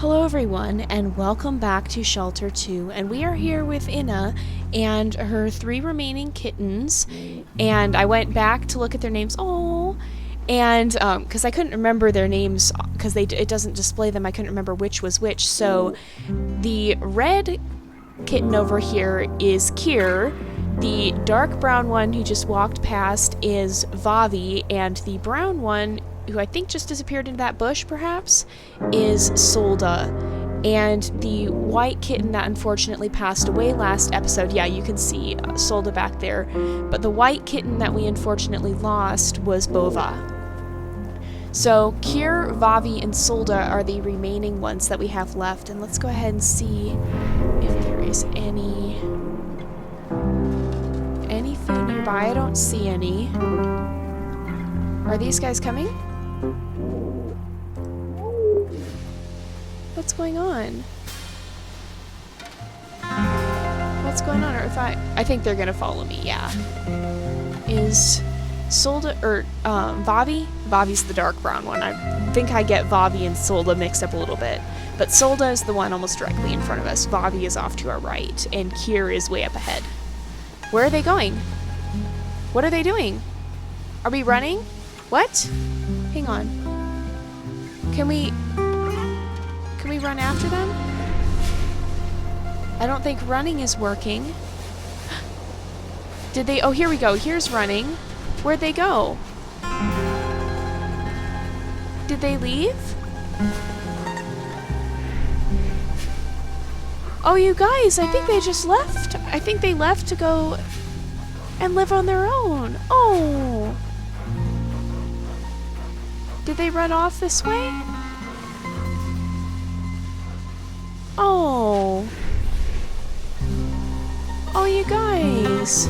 Hello everyone, and welcome back to Shelter 2, and we are here with Inna and her 3 remaining kittens, and I went back to look at their names, and because I couldn't remember their names, because it doesn't display them, I couldn't remember which was which, so the red kitten over here is Kier, the dark brown one who just walked past is Vavi, and the brown one, who I think just disappeared into that bush, perhaps, is Solda. And the white kitten that unfortunately passed away last episode, yeah, you can see Solda back there, but the white kitten that we unfortunately lost was Bova. So Kier, Vavi, and Solda are the remaining ones that we have left, and let's go ahead and see if there is any food nearby. I don't see any. Are these guys coming? What's going on? What's going on? Or if I think they're gonna follow me, yeah. Is Solda, or Vavi? Vavi's the dark brown one. I think I get Vavi and Solda mixed up a little bit. But Solda is the one almost directly in front of us. Vavi is off to our right, and Kier is way up ahead. Where are they going? What are they doing? Are we running? What? Hang on. Can we run after them? I don't think running is working. Did they? Oh, here we go. Here's running. Where'd they go? Did they leave? Oh, you guys, I think they just left. I think they left to go and live on their own. Oh. Did they run off this way? Oh. Oh, you guys.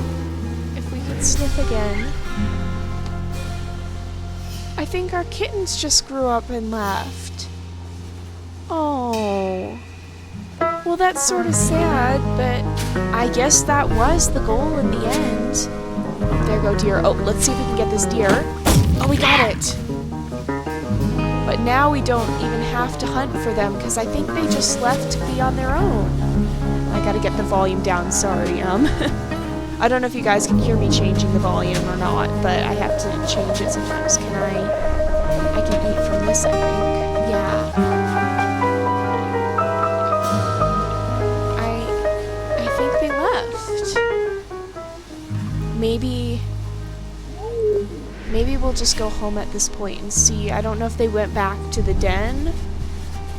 If we could sniff again. I think our kittens just grew up and left. Oh. Well, that's sort of sad, but I guess that was the goal in the end. Oh, there go deer. Oh, let's see if we can get this deer. Oh, we got it. But now we don't even have to hunt for them because I think they just left to be on their own. I gotta get the volume down, sorry. I don't know if you guys can hear me changing the volume or not, but I have to change it sometimes. I can eat from this, I think. Yeah. I think they left. Maybe we'll just go home at this point and see. I don't know if they went back to the den,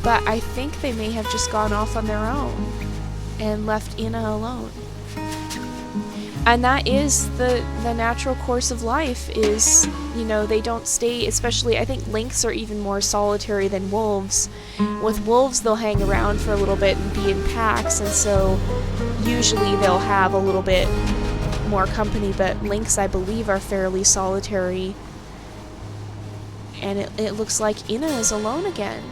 but I think they may have just gone off on their own and left Inna alone. And that is the natural course of life is, you know, they don't stay, especially, I think lynx are even more solitary than wolves. With wolves, they'll hang around for a little bit and be in packs, and so usually they'll have a little bit more company, but lynx, I believe, are fairly solitary. And it looks like Inna is alone again.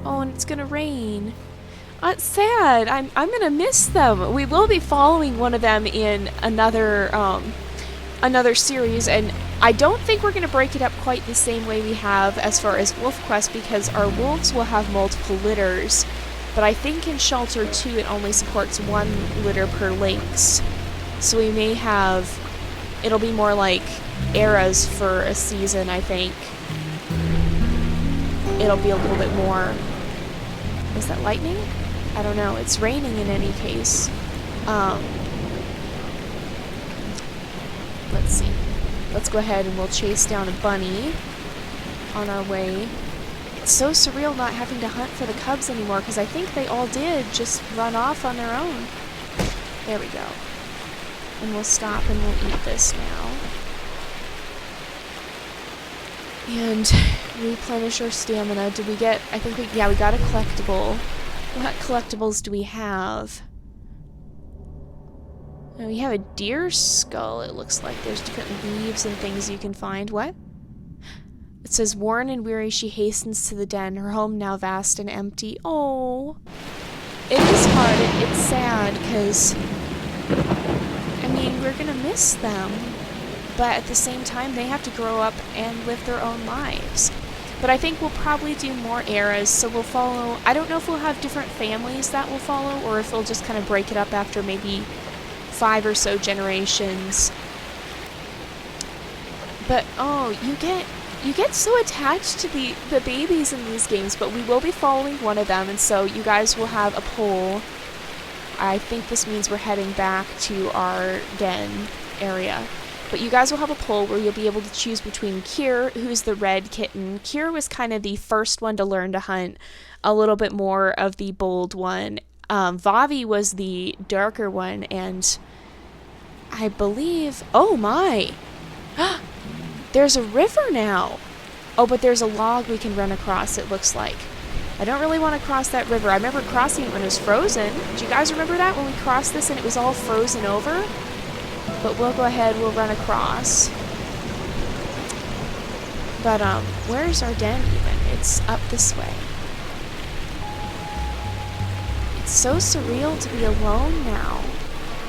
Oh, and it's gonna rain. It's sad. I'm gonna miss them. We will be following one of them in another series, and I don't think we're gonna break it up quite the same way we have as far as Wolf Quest, because our wolves will have multiple litters. But I think in Shelter 2 it only supports 1 litter per lynx. So we may have... It'll be more like eras for a season, I think. It'll be a little bit more... Is that lightning? I don't know. It's raining in any case. Let's see. Let's go ahead and we'll chase down a bunny on our way. It's so surreal not having to hunt for the cubs anymore, because I think they all did just run off on their own. There we go. And we'll stop and we'll eat this now. And replenish our stamina. Did we get... I think we got a collectible. What collectibles do we have? We have a deer skull, it looks like. There's different leaves and things you can find. What? It says, worn and weary, she hastens to the den, her home now vast and empty. Oh, it is hard. It's sad, because, I mean, we're gonna miss them. but at the same time they have to grow up and live their own lives. But I think we'll probably do more eras, so we'll follow... I don't know if we'll have different families that we'll follow, or if we'll just kind of break it up after maybe 5 or so generations. But, oh, you get so attached to the babies in these games, but we will be following one of them, and so you guys will have a poll. I think this means we're heading back to our den area. But you guys will have a poll where you'll be able to choose between Kier, who's the red kitten. Kier was kind of the first one to learn to hunt, a little bit more of the bold one. Vavi was the darker one, and I believe... Oh my! There's a river now! Oh, but there's a log we can run across, it looks like. I don't really want to cross that river. I remember crossing it when it was frozen. Do you guys remember that, when we crossed this and it was all frozen over? But we'll go ahead, we'll run across. But, where's our den even? It's up this way. It's so surreal to be alone now.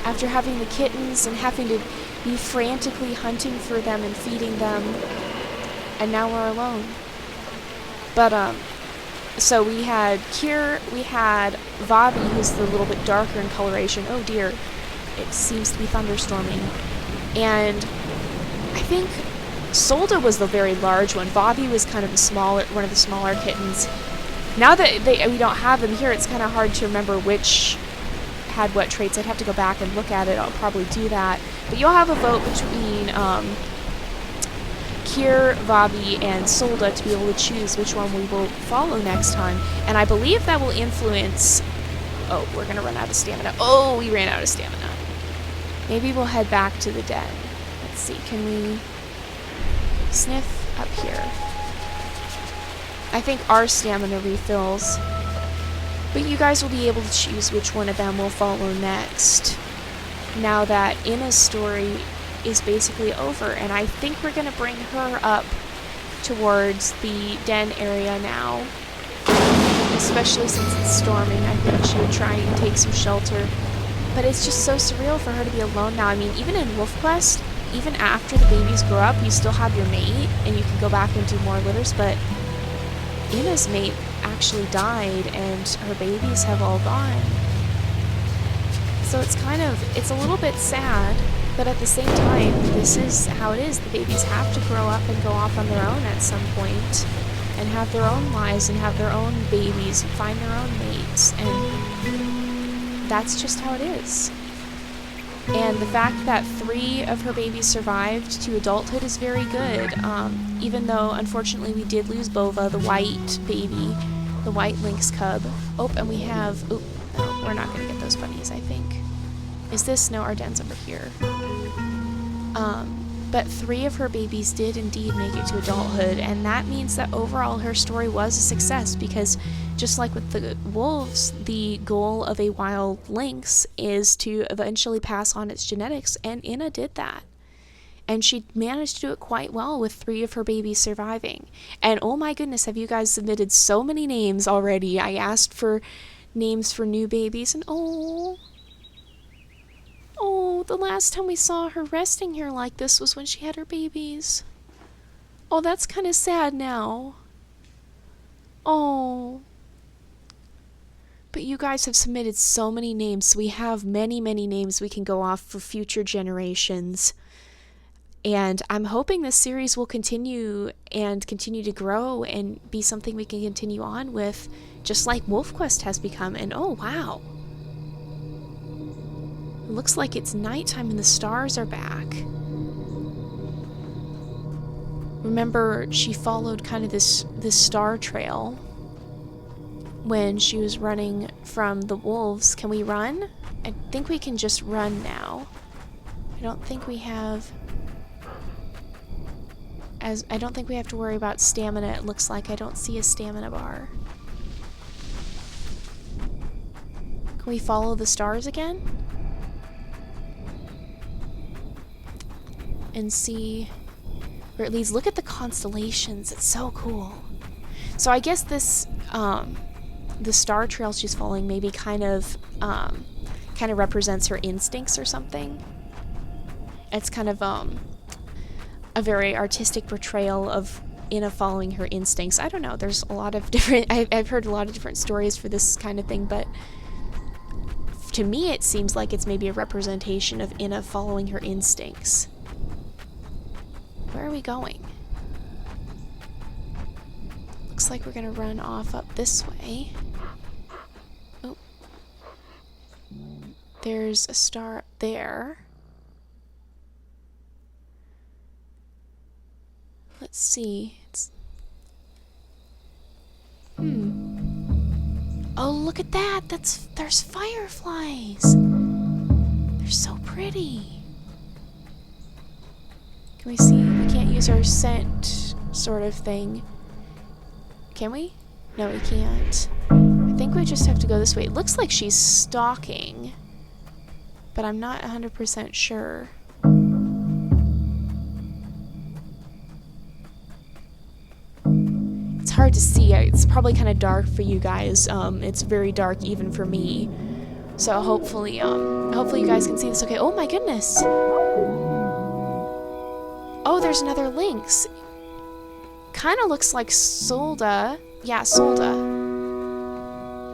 After having the kittens and having to be frantically hunting for them and feeding them. And now we're alone. But, so we had Kier, we had Vavi, who's the little bit darker in coloration. Oh dear. It seems to be thunderstorming. And I think Solda was the very large one. Vavi was kind of one of the smaller kittens. Now that we don't have them here, it's kind of hard to remember which had what traits. I'd have to go back and look at it. I'll probably do that. But you'll have a vote between Kier, Vavi, and Solda to be able to choose which one we will follow next time. And I believe that will influence... Oh, we're going to run out of stamina. Oh, we ran out of stamina. Maybe we'll head back to the den. Let's see, can we sniff up here? I think our stamina refills. But you guys will be able to choose which one of them we'll follow next. Now that Ina's story is basically over, and I think we're going to bring her up towards the den area now. Especially since it's storming, I think she would try and take some shelter. But it's just so surreal for her to be alone now. I mean, even in Wolf Quest, even after the babies grow up, you still have your mate, and you can go back and do more litters, but Ina's mate actually died, and her babies have all gone. So it's a little bit sad, but at the same time, this is how it is. The babies have to grow up and go off on their own at some point, and have their own lives, and have their own babies, and find their own mates, and that's just how it is. And the fact that 3 of her babies survived to adulthood is very good, even though, unfortunately, we did lose Bova, the white baby, the white lynx cub. Oh, and we have... Oh, no, we're not going to get those bunnies, I think. Is this? No, our den's over here. But 3 of her babies did indeed make it to adulthood, and that means that overall her story was a success, because just like with the wolves, the goal of a wild lynx is to eventually pass on its genetics, and Ina did that. And she managed to do it quite well with 3 of her babies surviving. And oh my goodness, have you guys submitted so many names already? I asked for names for new babies, and oh, the last time we saw her resting here like this was when she had her babies. Oh, that's kind of sad now. Oh. But you guys have submitted so many names, so we have many, many names we can go off for future generations. And I'm hoping this series will continue to grow and be something we can continue on with, just like Wolf Quest has become. And oh, wow. It looks like it's nighttime and the stars are back. Remember, she followed kind of this star trail when she was running from the wolves. Can we run? I think we can just run now. I don't think we have to worry about stamina. It looks like I don't see a stamina bar. Can we follow the stars again? And see where it leads. Look at the constellations. It's so cool. So I guess this, the star trail she's following maybe kind of represents her instincts or something. It's kind of, a very artistic portrayal of Inna following her instincts. I don't know. There's a lot of different... I've heard a lot of different stories for this kind of thing, but to me it seems like it's maybe a representation of Inna following her instincts. Where are we going? Looks like we're gonna run off up this way. Oh. There's a star up there. Let's see. Oh, look at that! There's fireflies! They're so pretty. Can we see? We can't use our scent sort of thing. Can we? No, we can't. I think we just have to go this way. It looks like she's stalking, but I'm not 100% sure. It's hard to see. It's probably kind of dark for you guys. It's very dark even for me. So hopefully you guys can see this okay. Oh my goodness! Oh, there's another lynx. Kind of looks like Solda. Yeah, Solda.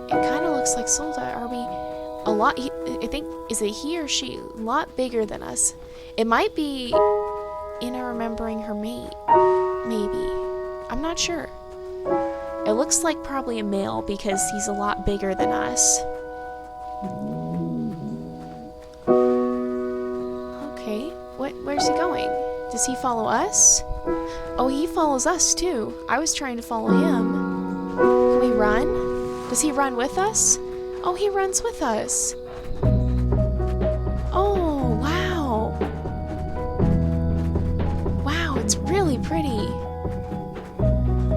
It kind of looks like Solda. Are we a lot? I think, is it he or she? A lot bigger than us. It might be Inna remembering her mate. Maybe. I'm not sure. It looks like probably a male because he's a lot bigger than us. Okay, where's he going? Does he follow us? Oh, he follows us too. I was trying to follow him. Can we run? Does he run with us? Oh, he runs with us. Oh, wow. Wow, it's really pretty.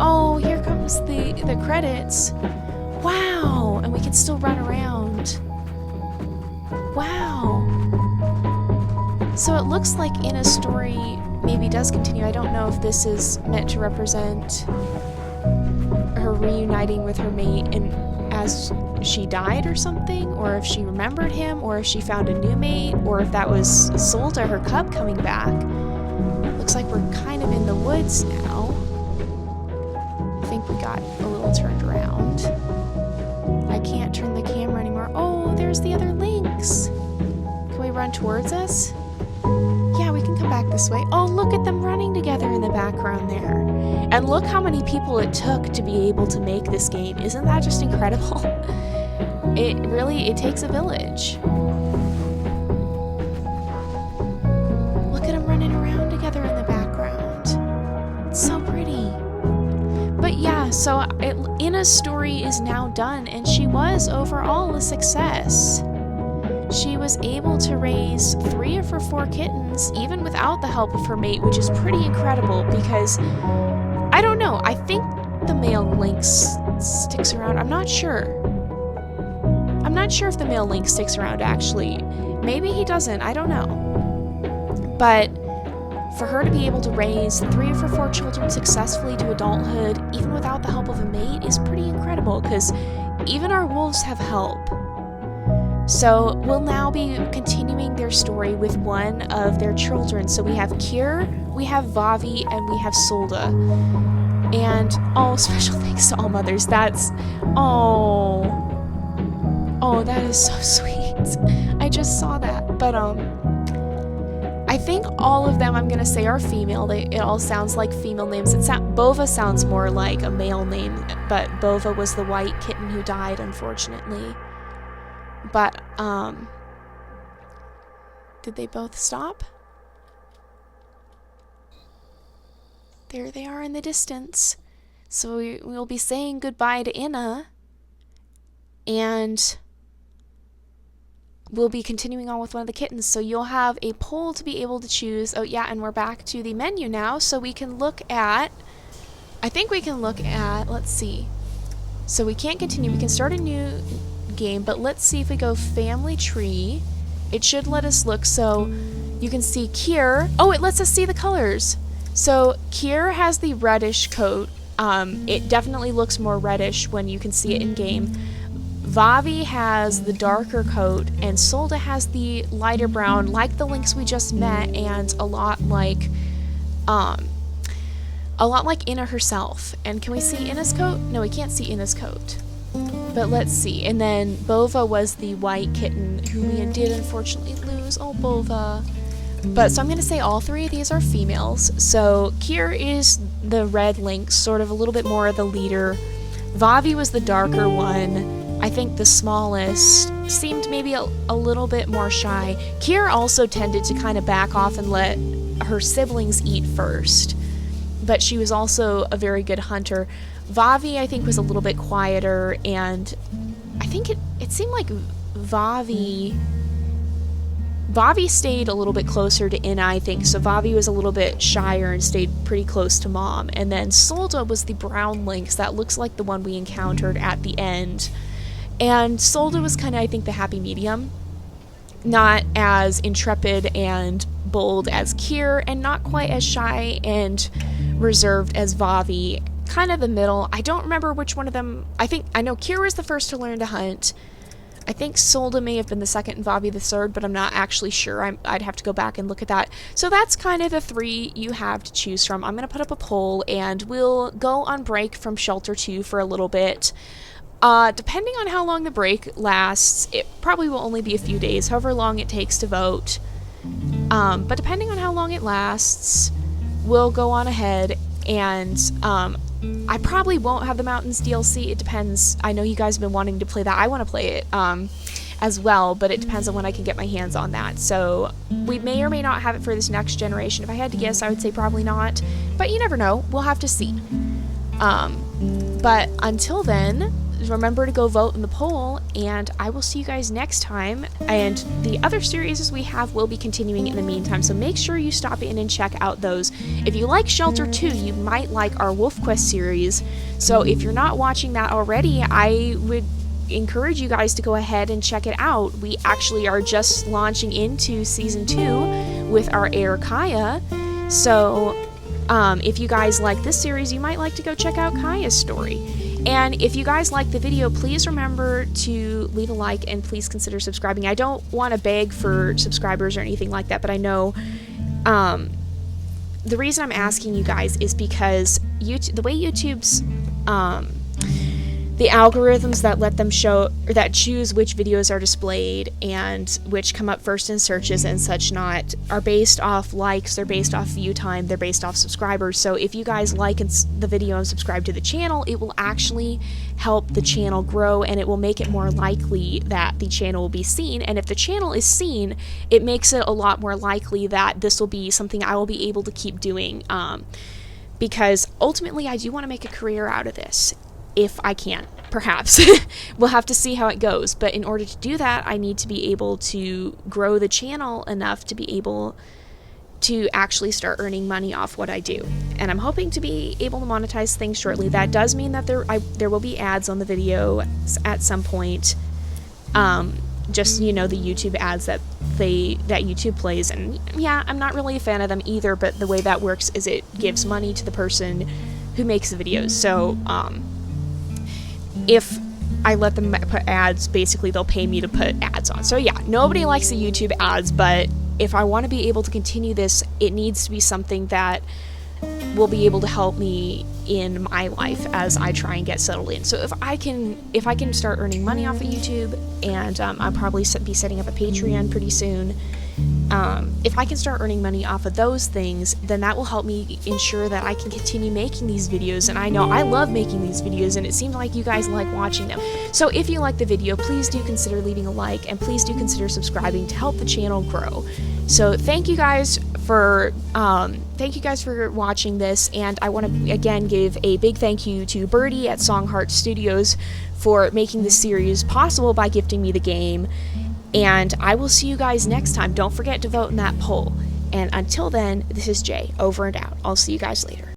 Oh, here comes the credits. Wow, and we can still run around. Wow. So it looks like Inna's story maybe does continue. I don't know if this is meant to represent her reuniting with her mate and as she died or something, or if she remembered him, or if she found a new mate, or if that was Solda, her cub, coming back. Looks like we're kind of in the woods now. I think we got a little turned around. I can't turn the camera anymore. Oh, there's the other lynx. Can we run towards us? Yeah, we can come back this way. Oh, look at them running together in the background there. And look how many people it took to be able to make this game. Isn't that just incredible? It takes a village. Look at them running around together in the background. It's so pretty. But yeah, so Inna's story is now done, and she was overall a success. She was able to raise 3 of her 4 kittens, even without the help of her mate, which is pretty incredible because, I don't know, I think the male lynx sticks around. I'm not sure. I'm not sure if the male lynx sticks around, actually. Maybe he doesn't, I don't know. But for her to be able to raise 3 of her 4 children successfully to adulthood, even without the help of a mate, is pretty incredible, because even our wolves have help. So we'll now be continuing their story with one of their children. So we have Kier, we have Vavi, and we have Solda. And, oh, special thanks to all mothers. That's, oh, that is so sweet. I just saw that. But, I think all of them, I'm going to say, are female. It all sounds like female names. Bova sounds more like a male name, but Bova was the white kitten who died, unfortunately. But, did they both stop? There they are in the distance. So we'll be saying goodbye to Inna, and we'll be continuing on with one of the kittens. So you'll have a poll to be able to choose. Oh yeah, and we're back to the menu now, so we can look at, I think we can look at, let's see. So we can't continue, we can start a new game, but let's see if we go family tree. It should let us look. So you can see Kier. Oh, it lets us see the colors. So Kier has the reddish coat. It definitely looks more reddish when you can see it in game. Vavi has the darker coat, and Solda has the lighter brown, like the lynx we just met, and a lot like a lot like Inna herself. And can we see Inna's coat? No, we can't see Inna's coat. But let's see. And then Bova was the white kitten who we did unfortunately lose. Oh, Bova. But so I'm going to say all three of these are females. So Kier is the red lynx, sort of a little bit more of the leader. Vavi was the darker one. I think the smallest seemed maybe a little bit more shy. Kier also tended to kind of back off and let her siblings eat first. But she was also a very good hunter. Vavi, I think, was a little bit quieter, and I think it seemed like Vavi stayed a little bit closer to Inna, I think, so Vavi was a little bit shyer and stayed pretty close to Mom. And then Solda was the brown lynx that looks like the one we encountered at the end. And Solda was kind of, I think, the happy medium. Not as intrepid and bold as Kier, and not quite as shy and reserved as Vavi. Kind of the middle. I don't remember which one of them. I know Kier was the first to learn to hunt. I think Solda may have been the second and Vavi the third, but I'm not actually sure. I'd have to go back and look at that. So that's kind of the three you have to choose from. I'm going to put up a poll, and we'll go on break from Shelter 2 for a little bit. Depending on how long the break lasts, it probably will only be a few days, however long it takes to vote. But depending on how long it lasts, we'll go on ahead, and I probably won't have the Mountains DLC. It depends. I know you guys have been wanting to play that. I want to play it as well, but it depends on when I can get my hands on that. So we may or may not have it for this next generation. If I had to guess, I would say probably not, but you never know. We'll have to see. But until then, remember to go vote in the poll, and I will see you guys next time. And the other series we have will be continuing in the meantime, so make sure you stop in and check out those. If you like Shelter 2, you might like our Wolf Quest series, so if you're not watching that already, I would encourage you guys to go ahead and check it out. We actually are just launching into Season 2 with our heir Kaya, so if you guys like this series, you might like to go check out Kaya's story. And if you guys like the video, please remember to leave a like and please consider subscribing. I don't want to beg for subscribers or anything like that, but I know the reason I'm asking you guys is because the way YouTube's the algorithms that let them show, or that choose which videos are displayed and which come up first in searches and such not, are based off likes, they're based off view time, they're based off subscribers. So if you guys like the video and subscribe to the channel, it will actually help the channel grow, and it will make it more likely that the channel will be seen. And if the channel is seen, it makes it a lot more likely that this will be something I will be able to keep doing, because ultimately I do want to make a career out of this. If I can, perhaps. We'll have to see how it goes, but in order to do that, I need to be able to grow the channel enough to be able to actually start earning money off what I do. And I'm hoping to be able to monetize things shortly. That does mean that there will be ads on the video at some point. Just, you know, the YouTube ads that YouTube plays, and yeah, I'm not really a fan of them either, but the way that works is it gives money to the person who makes the videos. So, if I let them put ads, basically they'll pay me to put ads on. So yeah, nobody likes the YouTube ads, but if I want to be able to continue this, it needs to be something that will be able to help me in my life as I try and get settled in. So if I can start earning money off of YouTube, and I'll probably be setting up a Patreon pretty soon. If I can start earning money off of those things, then that will help me ensure that I can continue making these videos. And I know I love making these videos, and it seems like you guys like watching them. So if you like the video, please do consider leaving a like, and please do consider subscribing to help the channel grow. So thank you guys for watching this, and I want to again give a big thank you to Birdie at Songheart Studios for making this series possible by gifting me the game. And I will see you guys next time. Don't forget to vote in that poll. And until then, this is Jay, over and out. I'll see you guys later.